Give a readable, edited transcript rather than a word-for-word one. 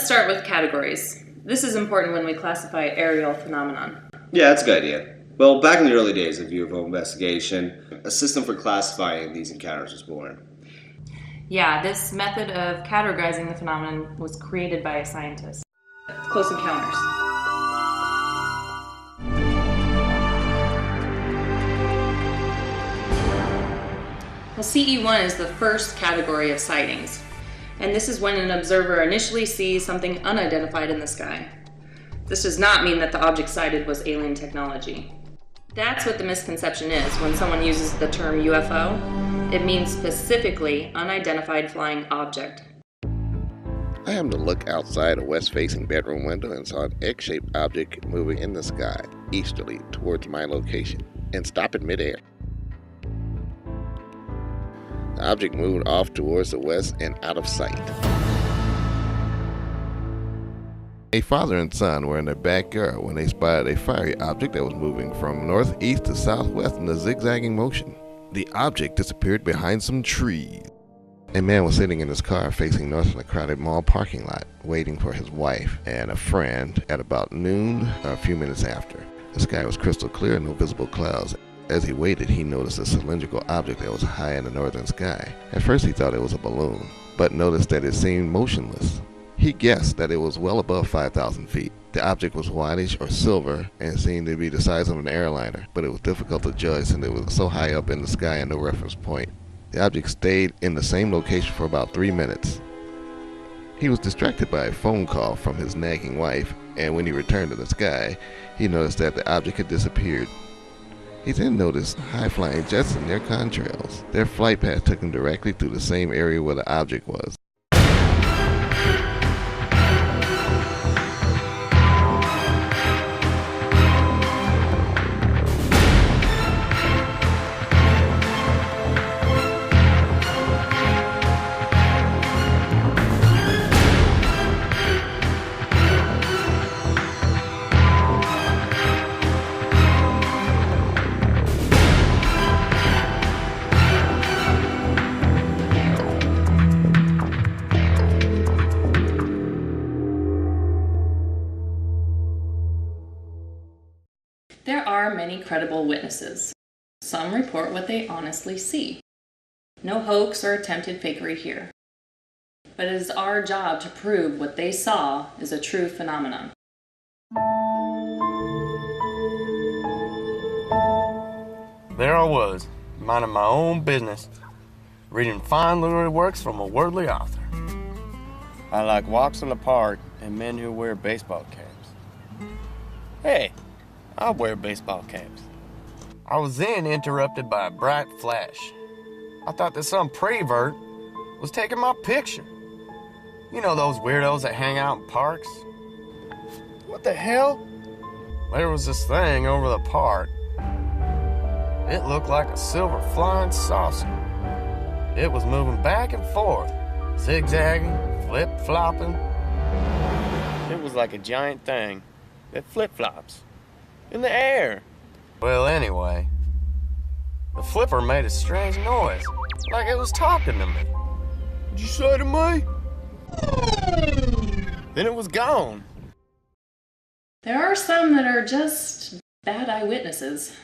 Let's start with categories. This is important when we classify aerial phenomenon. Yeah, that's a good idea. Well, back in the early days of UFO investigation, a system for classifying these encounters was born. Yeah, this method of categorizing the phenomenon was created by a scientist. Close encounters. Well, CE1 is the first category of sightings, and this is when an observer initially sees something unidentified in the sky. This does not mean that the object sighted was alien technology. That's what the misconception is when someone uses the term UFO. It means specifically unidentified flying object. I happened to look outside a west-facing bedroom window and saw an egg-shaped object moving in the sky, easterly, towards my location, and stop in midair. The object moved off towards the west and out of sight. A father and son were in their backyard when they spotted a fiery object that was moving from northeast to southwest in a zigzagging motion. The object disappeared behind some trees. A man was sitting in his car facing north in a crowded mall parking lot, waiting for his wife and a friend at about noon or a few minutes after. The sky was crystal clear and no visible clouds. As he waited, he noticed a cylindrical object that was high in the northern sky. At first he thought it was a balloon, but noticed that it seemed motionless. He guessed that it was well above 5,000 feet. The object was whitish or silver and seemed to be the size of an airliner, but it was difficult to judge since it was so high up in the sky and no reference point. The object stayed in the same location for about 3 minutes. He was distracted by a phone call from his nagging wife, and when he returned to the sky, he noticed that the object had disappeared. He then noticed high-flying jets in their contrails. Their flight path took him directly through the same area where the object was. There are many credible witnesses. Some report what they honestly see. No hoax or attempted fakery here. But it is our job to prove what they saw is a true phenomenon. There I was, minding my own business, reading fine literary works from a worldly author. I like walks in the park and men who wear baseball caps. Hey, I wear baseball caps. I was then interrupted by a bright flash. I thought that some prevert was taking my picture. You know those weirdos that hang out in parks? What the hell? There was this thing over the park. It looked like a silver flying saucer. It was moving back and forth, zigzagging, flip-flopping. It was like a giant thing that flip-flops in the air. Well, anyway, the flipper made a strange noise, like it was talking to me. What'd you say to me? Then it was gone. There are some that are just bad eyewitnesses.